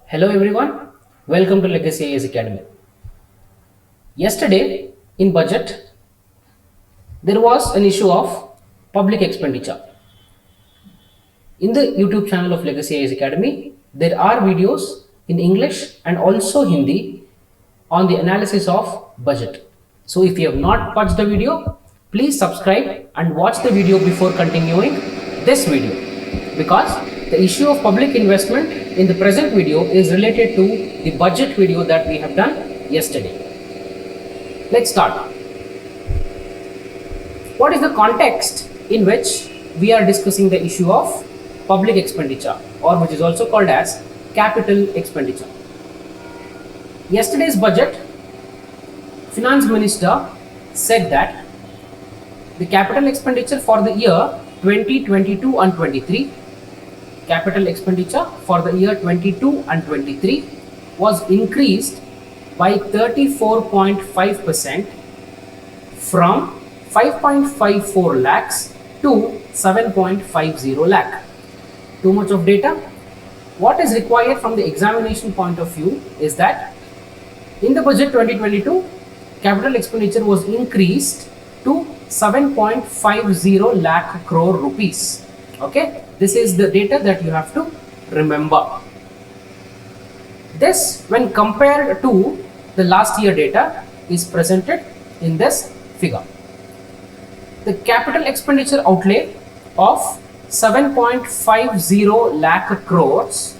Hello everyone, welcome to Legacy IAS Academy. Yesterday in budget, there was an issue of public expenditure. In the YouTube channel of Legacy IAS Academy, there are videos in English and also Hindi on the analysis of budget. So if you have not watched the video, please subscribe and watch the video before continuing this video, because the issue of public investment in the present video is related to the budget video that we have done yesterday. Let's start. What is the context in which we are discussing the issue of public expenditure, or which is also called as capital expenditure? Yesterday's budget, Finance Minister said that the capital expenditure for the year 2022 and 23, capital expenditure for the year 22 and 23 was increased by 34.5% from 5.54 lakhs to 7.50 lakh. Too much of data. What is required from the examination point of view is that in the budget 2022, capital expenditure was increased to 7.50 lakh crore rupees. Okay, this is the data that you have to remember. This, when compared to the last year data, is presented in this figure. The capital expenditure outlay of 7.50 lakh crores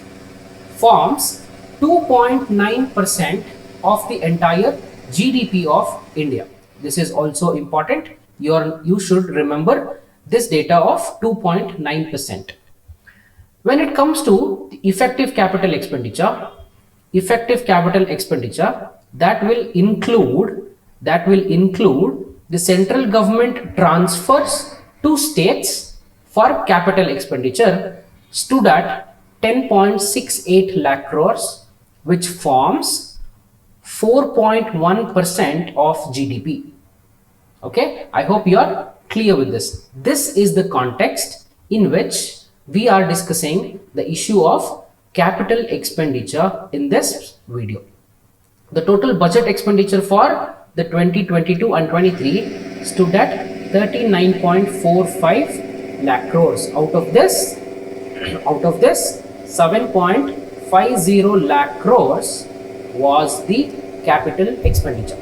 forms 2.9% of the entire GDP of India. This is also important. You should remember this data of 2.9%. When it comes to the effective capital expenditure that will include the central government transfers to states for capital expenditure stood at 10.68 lakh crores, which forms 4.1% of GDP. Okay, I hope you are clear with this. This is the context in which we are discussing the issue of capital expenditure in this video. The total budget expenditure for the 2022 and 23 stood at 39.45 lakh crores. Out of this 7.50 lakh crores was the capital expenditure.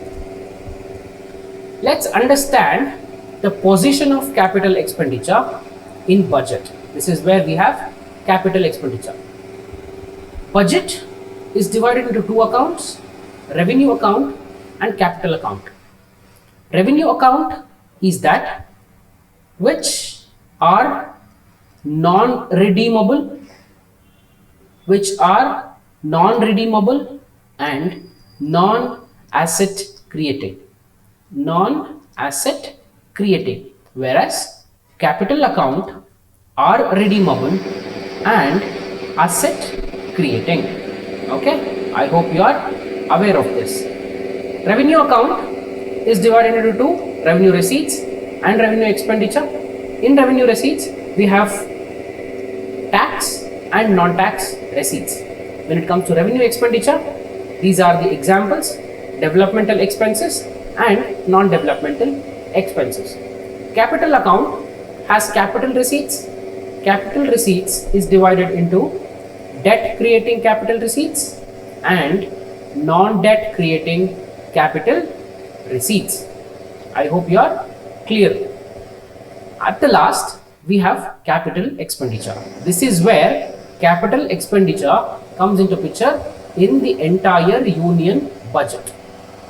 Let's understand the position of capital expenditure in budget. This is where we have capital expenditure. Budget is divided into two accounts: revenue account and capital account. Revenue account is that which are non-redeemable and non-asset creating, whereas capital account are redeemable and asset creating. Okay, I hope you are aware of this. Revenue account is divided into two: revenue receipts and revenue expenditure. In revenue receipts, we have tax and non-tax receipts. When it comes to revenue expenditure, these are the examples: developmental expenses and non-developmental expenses. Capital account has capital receipts. Capital receipts is divided into debt creating capital receipts and non-debt creating capital receipts. I hope you are clear. At the last, we have capital expenditure. This is where capital expenditure comes into picture in the entire union budget.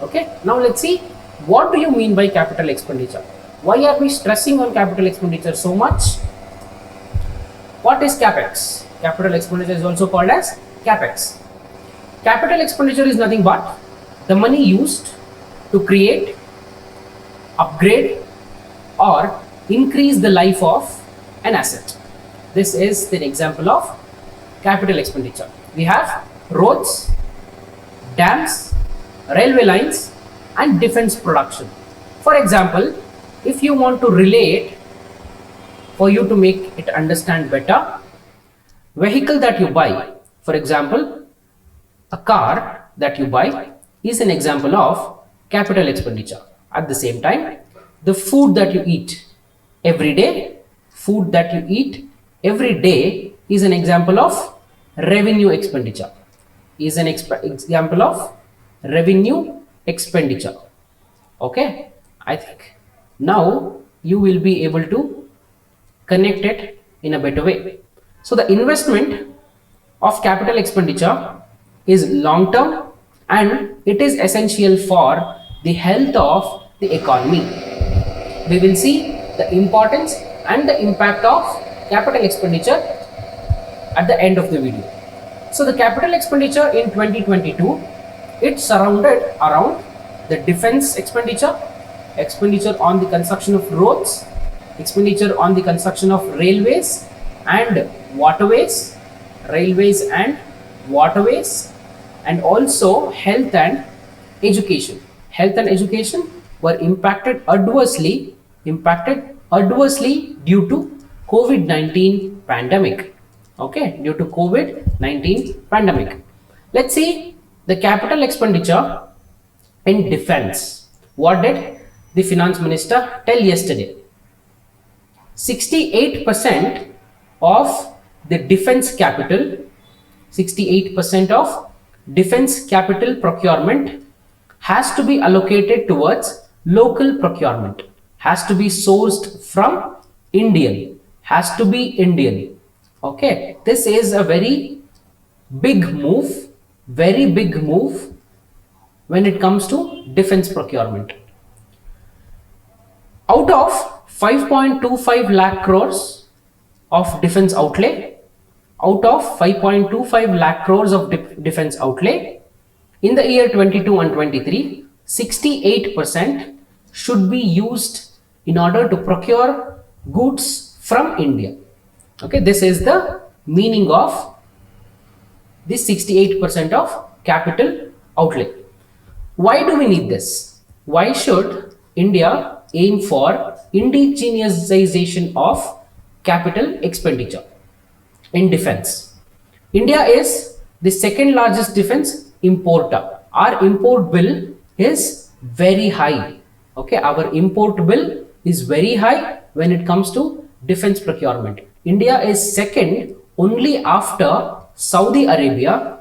Okay, now let's see, what do you mean by capital expenditure? Why are we stressing on capital expenditure so much? What is capex? Capital expenditure is also called as capex. Capital expenditure is nothing but the money used to create, upgrade, or increase the life of an asset. This is the example of capital expenditure. We have roads, dams, railway lines, and defense production. For example, if you want to relate, for you to make it understand better, vehicle that you buy, for example, A car that you buy is an example of capital expenditure. At the same time, the food that you eat every day, is an example of revenue expenditure. Is an example of revenue expenditure. Okay, I think now you will be able to connect it in a better way. So the investment of capital expenditure is long term and it is essential for the health of the economy. We will see the importance and the impact of capital expenditure at the end of the video. So the capital expenditure in 2022, it surrounded around the defense expenditure, expenditure on the construction of roads, expenditure on the construction of railways and waterways, and also health and education. Health and education were impacted adversely due to COVID-19 pandemic. Okay, due to COVID-19 pandemic. Let's see the capital expenditure in defense. What did the finance minister tell yesterday? 68% of the defense capital, 68% of defense capital procurement has to be allocated towards local procurement, has to be sourced from Indian, has to be Indian. Okay, this is a very big move when it comes to defense procurement. Out of 5.25 lakh crores of defense outlay, defense outlay in the year 22 and 23, 68% should be used in order to procure goods from India. Okay, this is the meaning of this 68% of capital outlay. Why do we need this? Why should India aim for indigenization of capital expenditure in defense? India is the second largest defense importer. Our import bill is very high. Okay, our import bill is very high when it comes to defense procurement. India is second only after Saudi Arabia,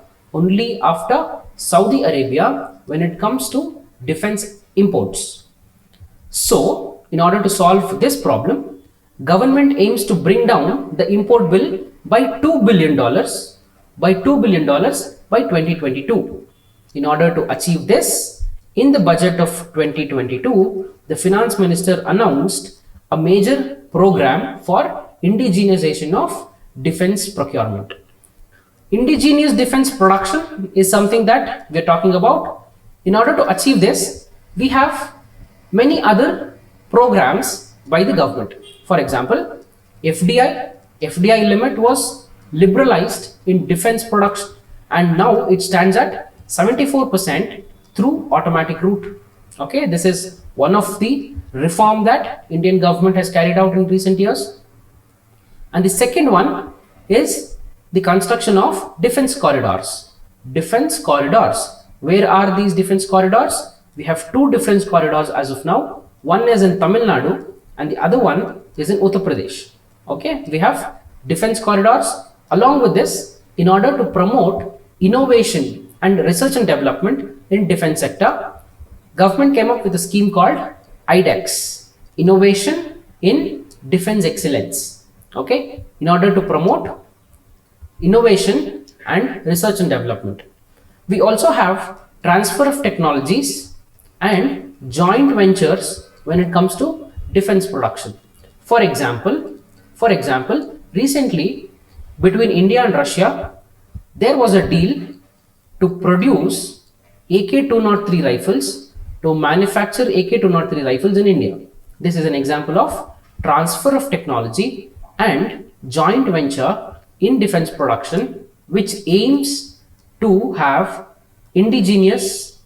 when it comes to defense imports. So, in order to solve this problem, government aims to bring down the import bill by $2 billion by 2022. In order to achieve this, in the budget of 2022, the finance minister announced a major program for indigenization of defense procurement. Indigenous defense production is something that we are talking about. In order to achieve this, we have many other programs by the government. For example, FDI limit was liberalized in defense production and now it stands at 74% through automatic route. Okay, this is one of the reform that Indian government has carried out in recent years. And the second one is the construction of defense corridors. Where are these defense corridors? We have two defense corridors as of now. One is in Tamil Nadu and the other one is in Uttar Pradesh. Okay, we have defense corridors. Along with this, in order to promote innovation and research and development in defense sector, government came up with a scheme called IDEX, Innovation in Defense Excellence. Okay, in order to promote innovation and research and development. We also have transfer of technologies and joint ventures when it comes to defense production. For example, recently between India and Russia, there was a deal to produce AK-203 rifles, to manufacture AK-203 rifles in India. This is an example of transfer of technology and joint venture in defense production, which aims to have indigenous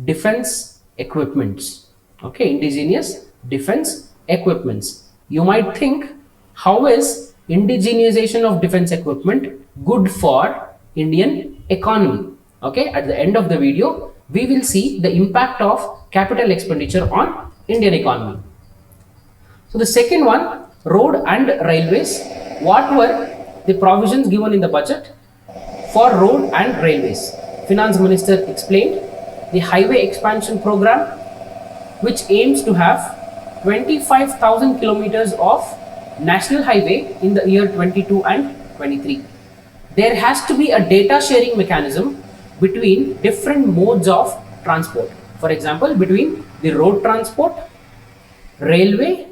defense equipments. Okay, indigenous defense equipments. You might think, how is indigenization of defense equipment good for Indian economy. Okay, at the end of the video, we will see the impact of capital expenditure on Indian economy. So the second one, road and railways. What were the provisions given in the budget for road and railways? Finance Minister explained the highway expansion program, which aims to have 25,000 kilometers of national highway in the year 22 and 23. There has to be a data sharing mechanism between different modes of transport. For example, between the road transport, railway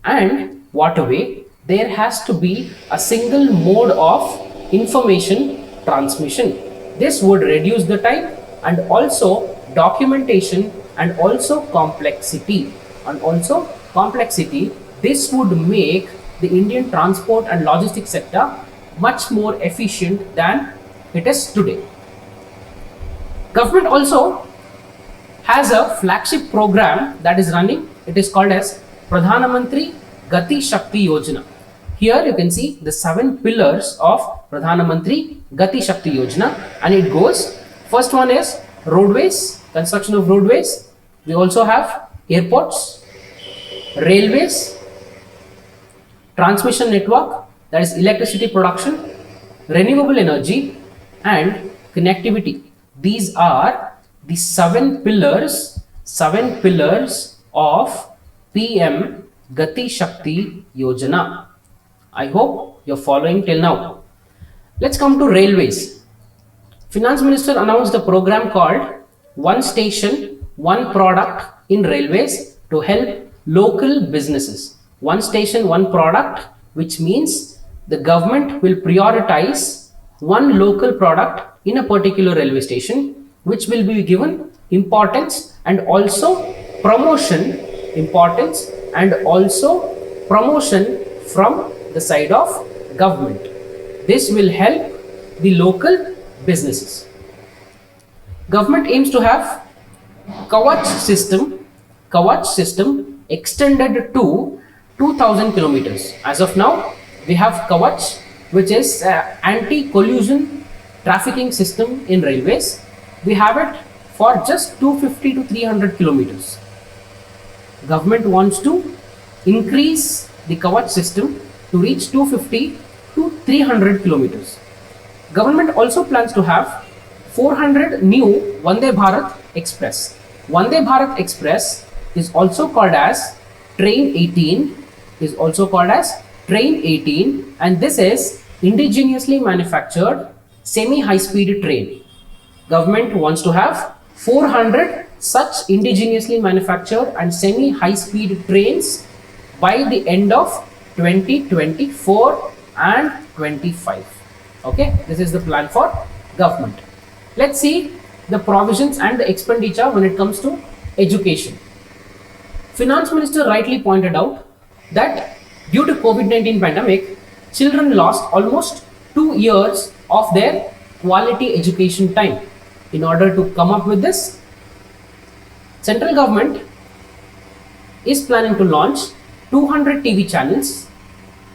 and waterway, there has to be a single mode of information transmission. This would reduce the time and also documentation and also complexity. This would make the Indian transport and logistics sector much more efficient than it is today. Government also has a flagship program that is running. It is called as Pradhan Mantri Gati Shakti Yojana. Here you can see the 7 pillars of Pradhan Mantri Gati Shakti Yojana, and it goes, first one is roadways, construction of roadways. We also have airports, railways, transmission network, that is electricity production, renewable energy and connectivity. These are the 7 pillars of PM Gati Shakti Yojana. I hope you're following till now. Let's come to railways. Finance Minister announced a program called One Station, One Product in railways to help local businesses. One station, one product, which means the government will prioritize one local product in a particular railway station, which will be given importance and also promotion from the side of government. This will help the local businesses. Government aims to have Kavach system extended to 2000 kilometers. As of now, we have Kavach, which is anti-collision trafficking system in railways. We have it for just 250 to 300 kilometers. Government wants to increase the Kavach system to reach 250 to 300 kilometers. Government also plans to have 400 new Vande Bharat Express. Vande Bharat Express is also called as Train 18, and this is indigenously manufactured semi-high-speed train. Government wants to have 400 such indigenously manufactured and semi-high-speed trains by the end of 2024 and 25. Okay, this is the plan for government. Let's see the provisions and the expenditure when it comes to education. Finance Minister rightly pointed out that due to COVID-19 pandemic, children lost almost 2 years of their quality education time. In order to come up with this, central government is planning to launch 200 TV channels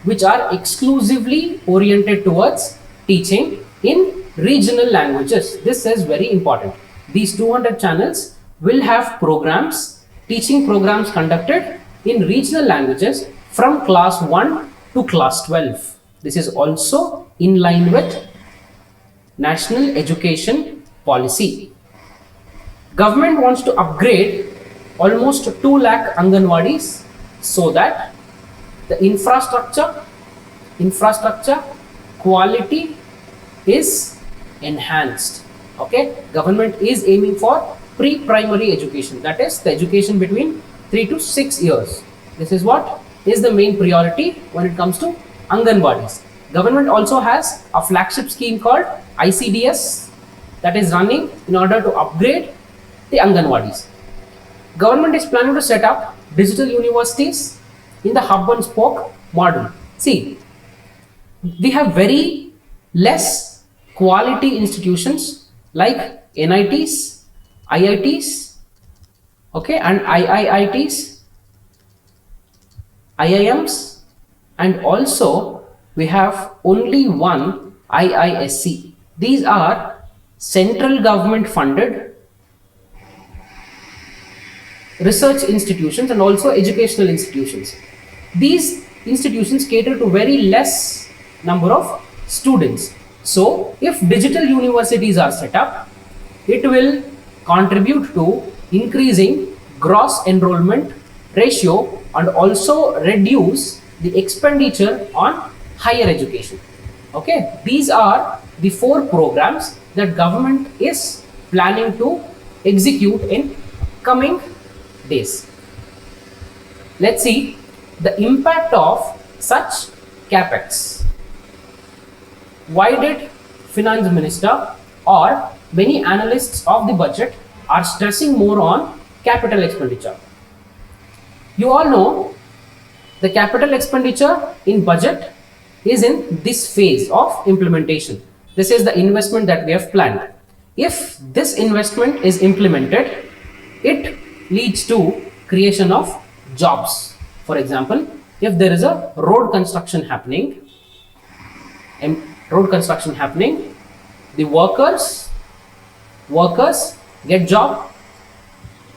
which are exclusively oriented towards teaching in regional languages. This is very important. These 200 channels will have teaching programs conducted in regional languages from class 1 to class 12. This is also in line with National Education Policy. Government wants to upgrade almost 2 lakh Anganwadis so that the infrastructure quality is enhanced. Okay, government is aiming for pre-primary education, that is the education between 3 to 6 years. This is what is the main priority when it comes to Anganwadis. Government also has a flagship scheme called ICDS that is running in order to upgrade the Anganwadis. Government is planning to set up digital universities in the hub and spoke model. See, we have very less quality institutions like NITs, IITs, okay, and IIITs, IIMs, and also we have only one IISc. These are central government funded research institutions and also educational institutions. These institutions cater to very less number of students. So if digital universities are set up, it will contribute to increasing gross enrollment ratio and also reduce the expenditure on higher education. Okay, these are the 4 programs that government is planning to execute in coming days. Let's see the impact of such capex. Why did finance minister or many analysts of the budget are stressing more on capital expenditure? You all know the capital expenditure in budget is in this phase of implementation. This is the investment that we have planned. If this investment is implemented, it leads to creation of jobs. For example, if there is a road construction happening, the workers get job.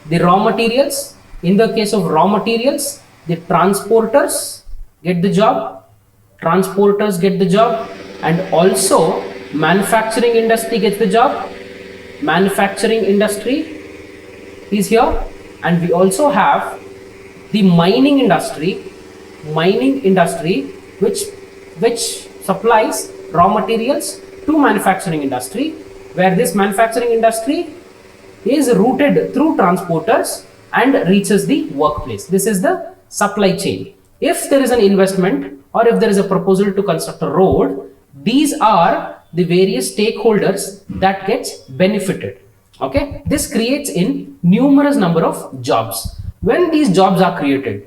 The raw materials, in the case of raw materials, the transporters get the job, and also manufacturing industry gets the job. Manufacturing industry is here, and we also have the mining industry, which supplies raw materials to manufacturing industry, where this manufacturing industry is routed through transporters and reaches the workplace. This is the supply chain. If there is an investment or if there is a proposal to construct a road, these are the various stakeholders that gets benefited. Okay, this creates in numerous number of jobs. When these jobs are created,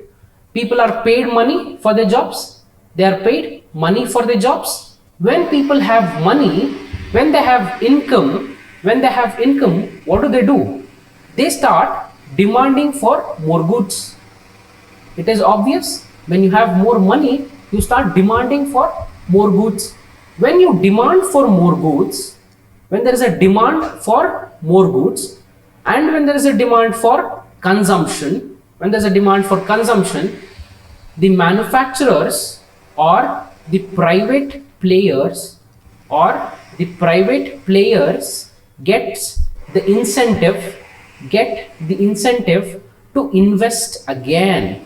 people are paid money for their jobs. They are paid money for their jobs. When people have money, when they have income, what do? They start demanding for more goods. It is obvious, when you have more money, you start demanding for more goods. When you demand for more goods, when there is a demand for more goods, and when there is a demand for consumption, the manufacturers or the private players get the incentive to invest again,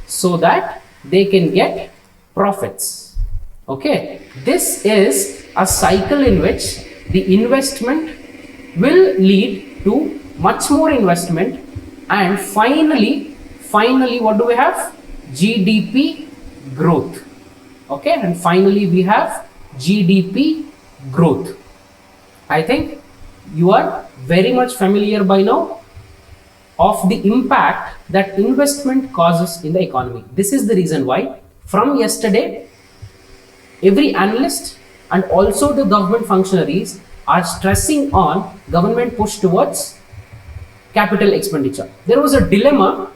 so that they can get profits. Okay, this is a cycle in which the investment will lead to much more investment, and finally what do we have? GDP growth. Okay, and finally we have GDP growth. I think you are very much familiar by now of the impact that investment causes in the economy. This is the reason why from yesterday every analyst and also the government functionaries are stressing on government push towards capital expenditure. There was a dilemma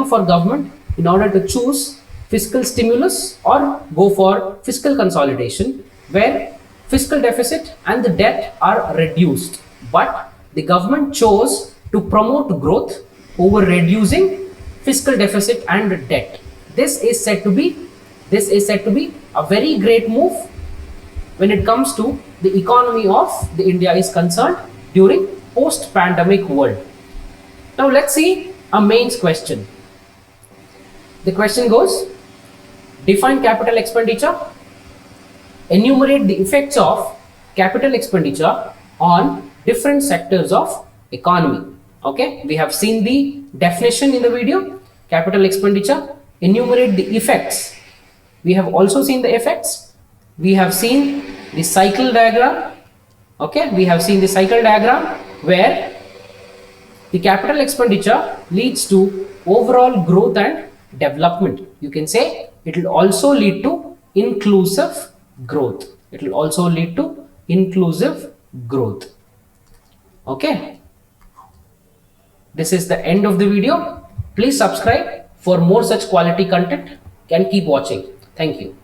for government in order to choose fiscal stimulus or go for fiscal consolidation, where fiscal deficit and the debt are reduced, but the government chose to promote growth over reducing fiscal deficit and debt. This is said to be a very great move when it comes to the economy of the India is concerned during post-pandemic world. Now let's see a mains question. The question goes, define capital expenditure, enumerate the effects of capital expenditure on different sectors of economy. Okay, we have seen the definition in the video, capital expenditure, enumerate the effects. We have also seen the effects. We have seen the cycle diagram. Okay, we have seen the cycle diagram where the capital expenditure leads to overall growth and development. You can say it will also lead to inclusive growth. Okay, this is the end of the video. Please subscribe for more such quality content and keep watching. Thank you.